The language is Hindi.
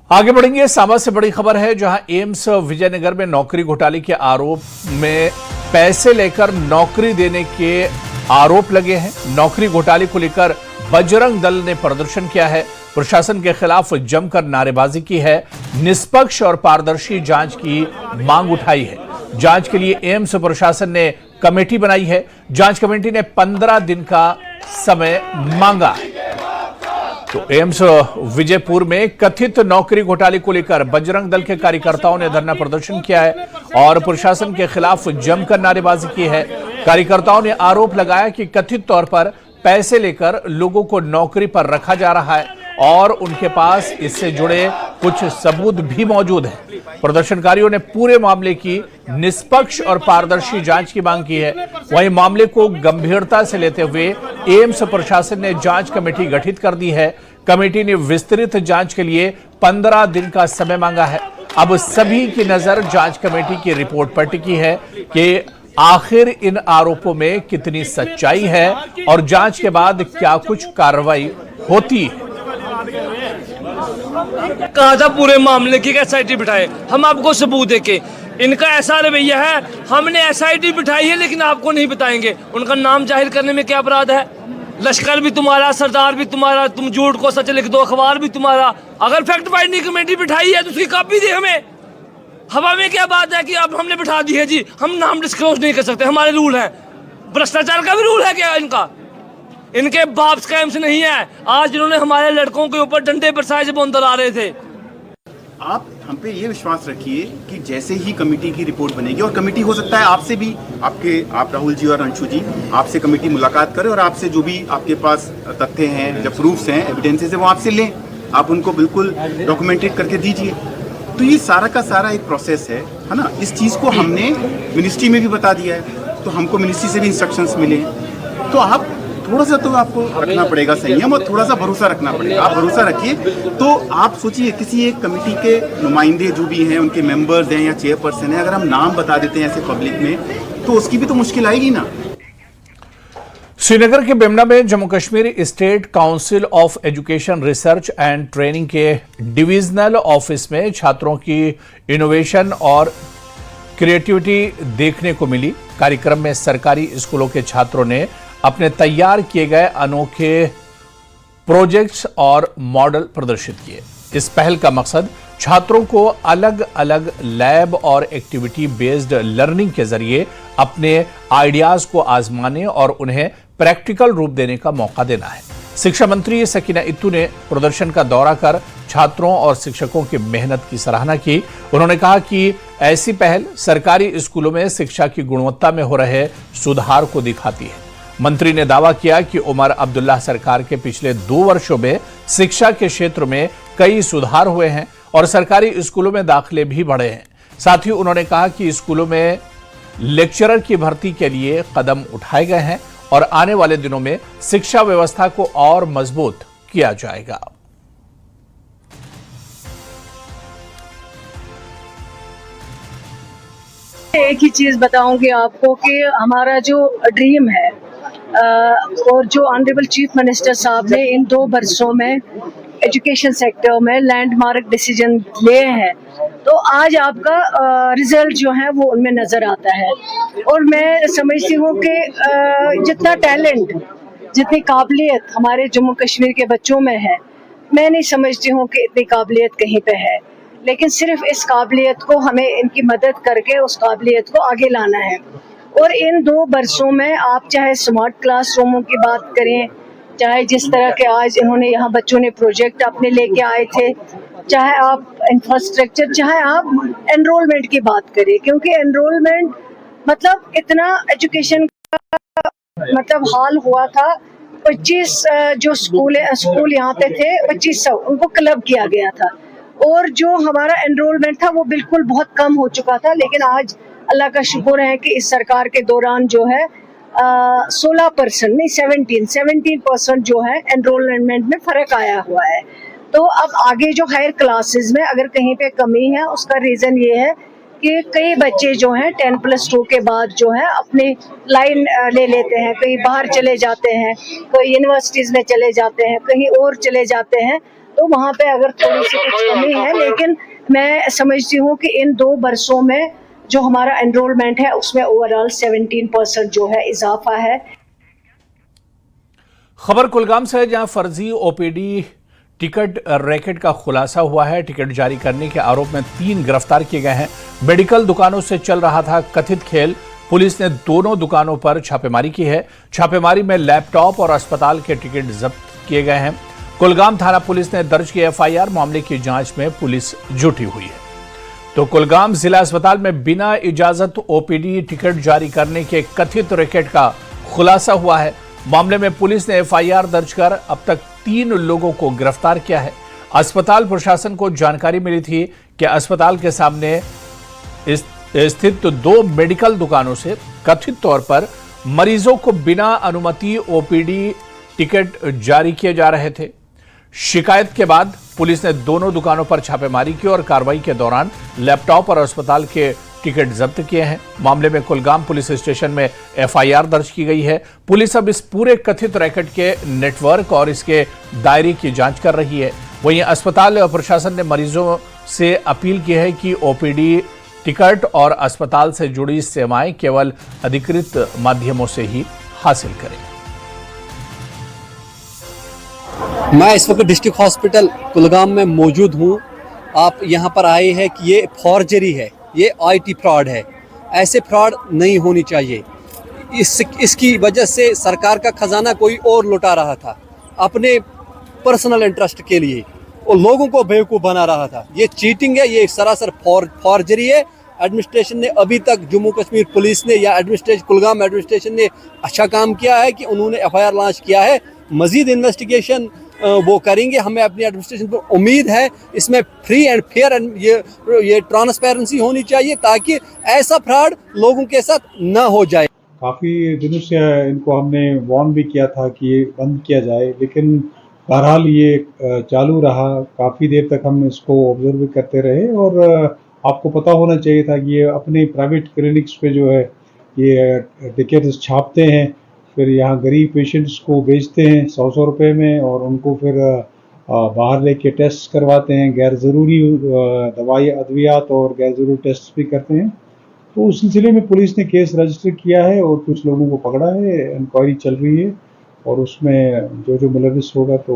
आगे बढ़ेंगे। सामा से बड़ी खबर है, जहां एम्स विजयनगर में नौकरी घोटाले के आरोप में पैसे लेकर नौकरी देने के आरोप लगे हैं। नौकरी घोटाले को लेकर बजरंग दल ने प्रदर्शन किया है, प्रशासन के खिलाफ जमकर नारेबाजी की है, निष्पक्ष और पारदर्शी जांच की मांग उठाई है। जांच के लिए एम्स प्रशासन ने कमेटी बनाई है। जांच कमेटी ने 15 दिन का समय मांगा है। तो एम्स विजयपुर में कथित नौकरी घोटाले को लेकर बजरंग दल के कार्यकर्ताओं ने धरना प्रदर्शन किया है और प्रशासन के खिलाफ जमकर नारेबाजी की है। कार्यकर्ताओं ने आरोप लगाया कि कथित तौर पर पैसे लेकर लोगों को नौकरी पर रखा जा रहा है और उनके पास इससे जुड़े कुछ सबूत भी मौजूद हैं। प्रदर्शनकारियों ने पूरे मामले की निष्पक्ष और पारदर्शी जांच की मांग की है। वहीं मामले को गंभीरता से लेते हुए एम्स प्रशासन ने जांच कमेटी गठित कर दी है। कमेटी ने विस्तृत जांच के लिए 15 दिन का समय मांगा है। अब सभी की नजर जांच कमेटी की रिपोर्ट पर टिकी है कि आखिर इन आरोपों में कितनी सच्चाई है और जांच के बाद क्या कुछ कार्रवाई होती है। कहा था पूरे मामले की एसआईटी बिठाए, हम आपको सबूत देके। इनका ऐसा रवैया है, हमने एसआईटी बिठाई है लेकिन आपको नहीं बताएंगे। उनका नाम जाहिर करने में क्या अपराध है? लश्कर भी तुम्हारा, सरदार भी तुम्हारा, तुम झूठ को सच लिख दो, अखबार भी तुम्हारा। अगर फैक्ट फाइंडिंग कमेटी बिठाई है तो उसकी कॉपी दे हमें। हवा में क्या बात है कि अब हमने बिठा दी है जी, हम नाम डिस्क्लोज नहीं कर सकते, हमारे रूल है। भ्रष्टाचार का भी रूल है क्या इनका? इनके बाप स्कैम से नहीं है। आज इन्होंने हमारे लड़कों के ऊपर डंडे बरसाए जब अंदर आ रहे थे। आप हम पे ये विश्वास रखिए कि जैसे ही कमेटी की रिपोर्ट बनेगी, और कमेटी हो सकता है आपसे भी, आप राहुल जी और अंशु जी, आपसे कमेटी मुलाकात करे और आपसे जो भी आपके पास तथ्य हैं, जब प्रूफ्स हैं, एविडेंसेस हैं, वो आपसे लें। आप उनको बिल्कुल डॉक्यूमेंटेड करके दीजिए। तो ये सारा का सारा एक प्रोसेस है ना। इस चीज़ को हमने मिनिस्ट्री में भी बता दिया है, तो हमको मिनिस्ट्री से भी इंस्ट्रक्शंस मिले हैं। तो आप थोड़ा सा तो आपको रखना पड़ेगा संयम और थोड़ा सा भरोसा रखना पड़ेगा। आप भरोसा रखिए। तो आप सोचिए, किसी एक कमेटी के नुमाइंदे जो भी हैं, उनके मेंबर्स हैं या चेयरपर्सन हैं, अगर हम नाम बता देते हैं ऐसे पब्लिक में, तो उसकी भी तो मुश्किल आएगी ना। श्रीनगर के बेमना में Jammu Kashmir state council of education research and training के डिविजनल ऑफिस में छात्रों की इनोवेशन और क्रिएटिविटी देखने को मिली। कार्यक्रम में सरकारी स्कूलों के छात्रों ने अपने तैयार किए गए अनोखे प्रोजेक्ट्स और मॉडल प्रदर्शित किए। इस पहल का मकसद छात्रों को अलग अलग लैब और एक्टिविटी बेस्ड लर्निंग के जरिए अपने आइडियाज को आजमाने और उन्हें प्रैक्टिकल रूप देने का मौका देना है। शिक्षा मंत्री सकीना इत्तू ने प्रदर्शन का दौरा कर छात्रों और शिक्षकों की मेहनत की सराहना की। उन्होंने कहा कि ऐसी पहल सरकारी स्कूलों में शिक्षा की गुणवत्ता में हो रहे सुधार को दिखाती है। मंत्री ने दावा किया कि उमर अब्दुल्ला सरकार के पिछले 2 वर्षों में शिक्षा के क्षेत्र में कई सुधार हुए हैं और सरकारी स्कूलों में दाखिले भी बढ़े हैं। साथ ही उन्होंने कहा कि स्कूलों में लेक्चरर की भर्ती के लिए कदम उठाए गए हैं और आने वाले दिनों में शिक्षा व्यवस्था को और मजबूत किया जाएगा। एक ही चीज बताऊंगी आपको कि हमारा जो ड्रीम है और जो ऑनरेबल चीफ मिनिस्टर साहब ने इन 2 वर्षों में एजुकेशन सेक्टर में लैंडमार्क डिसीजन लिए हैं, तो आज आपका रिजल्ट जो है वो उनमें नजर आता है। और मैं समझती हूँ कि जितना टैलेंट, जितनी काबिलियत हमारे जम्मू कश्मीर के बच्चों में है, मैं नहीं समझती हूँ कि इतनी काबिलियत कहीं पे है। लेकिन सिर्फ इस काबिलियत को हमें इनकी मदद करके उस काबिलियत को आगे लाना है। और इन 2 वर्षों में आप चाहे स्मार्ट क्लासरूमों की बात करें, चाहे जिस तरह के आज इन्होंने यहाँ बच्चों ने प्रोजेक्ट अपने लेके आए थे, चाहे आप इंफ्रास्ट्रक्चर, चाहे आप एनरोलमेंट की बात करें, क्योंकि एनरोलमेंट मतलब इतना एजुकेशन का मतलब हाल हुआ था। 25 जो स्कूल यहाँ पे थे, 2500 उनको क्लब किया गया था और जो हमारा एनरोलमेंट था वो बिल्कुल बहुत कम हो चुका था। लेकिन आज अल्लाह का शुक्र है कि इस सरकार के दौरान जो है 16% नहीं 17% जो है एनरोलमेंट में फर्क आया हुआ है। तो अब आगे जो हायर क्लासेस में अगर कहीं पे कमी है, उसका रीजन ये है कि कई बच्चे जो हैं 10+2 के बाद जो है अपनी लाइन ले लेते हैं, कहीं बाहर चले जाते हैं, कोई यूनिवर्सिटीज में चले जाते हैं, कहीं और चले जाते हैं। तो वहाँ पे अगर थोड़ी सी कुछ कमी है, लेकिन मैं समझती हूँ कि इन 2 बरसों में जो हमारा एनरोलमेंट है उसमें ओवरऑल 17% जो है इजाफा है। खबर कुलगाम से है, जहां फर्जी ओपीडी टिकट रैकेट का खुलासा हुआ है। टिकट जारी करने के आरोप में 3 गिरफ्तार किए गए हैं। मेडिकल दुकानों से चल रहा था कथित खेल। पुलिस ने दोनों दुकानों पर छापेमारी की है। छापेमारी में लैपटॉप और अस्पताल के टिकट जब्त किए गए हैं। कुलगाम थाना पुलिस ने दर्ज की एफआईआर। मामले की जांच में पुलिस जुटी हुई है। तो कुलगाम जिला अस्पताल में बिना इजाजत ओपीडी टिकट जारी करने के कथित रैकेट का खुलासा हुआ है। मामले में पुलिस ने एफआईआर दर्ज कर अब तक 3 लोगों को गिरफ्तार किया है। अस्पताल प्रशासन को जानकारी मिली थी कि अस्पताल के सामने स्थित 2 मेडिकल दुकानों से कथित तौर पर मरीजों को बिना अनुमति ओपीडी टिकट जारी किए जा रहे थे। शिकायत के बाद पुलिस ने दोनों दुकानों पर छापेमारी की और कार्रवाई के दौरान लैपटॉप और अस्पताल के टिकट जब्त किए हैं। मामले में कुलगाम पुलिस स्टेशन में एफआईआर दर्ज की गई है। पुलिस अब इस पूरे कथित रैकेट के नेटवर्क और इसके दायरे की जांच कर रही है। वहीं अस्पताल प्रशासन ने मरीजों से अपील की है कि ओपीडी टिकट और अस्पताल से जुड़ी सेवाएं केवल अधिकृत माध्यमों से ही हासिल करें। मैं इस वक्त डिस्ट्रिक्ट हॉस्पिटल कुलगाम में मौजूद हूँ। आप यहाँ पर आए हैं कि ये फॉर्जरी है, ये आईटी फ्रॉड है। ऐसे फ्रॉड नहीं होनी चाहिए। इसकी वजह से सरकार का खजाना कोई और लुटा रहा था अपने पर्सनल इंटरेस्ट के लिए और लोगों को बेवकूफ़ बना रहा था। ये चीटिंग है, ये सरासर फॉर्जरी है। एडमिनिस्ट्रेशन ने अभी तक जम्मू कश्मीर पुलिस ने या कुलगाम एडमिनिस्ट्रेशन ने अच्छा काम किया है कि उन्होंने एफआईआर लॉन्च किया है। मजीद इन्वेस्टिगेशन वो करेंगे। हमें अपनी एडमिनिस्ट्रेशन पर उम्मीद है इसमें फ्री एंड फेयर एंड ये ट्रांसपेरेंसी होनी चाहिए ताकि ऐसा फ्रॉड लोगों के साथ ना हो जाए। काफ़ी दिनों से इनको हमने वार्न भी किया था कि ये बंद किया जाए, लेकिन बहरहाल ये चालू रहा। काफ़ी देर तक हम इसको ऑब्जर्व भी करते रहे और आपको पता होना चाहिए था कि ये अपने प्राइवेट क्लिनिक्स पे जो है ये टिकट छापते हैं, फिर यहाँ गरीब पेशेंट्स को बेचते हैं 100 रुपये में और उनको फिर बाहर लेके टेस्ट करवाते हैं। गैर ज़रूरी दवाई अद्वियात और गैर ज़रूरी टेस्ट भी करते हैं। तो उस सिलसिले में पुलिस ने केस रजिस्टर किया है और कुछ लोगों को पकड़ा है। इंक्वायरी चल रही है और उसमें जो मुलविस होगा तो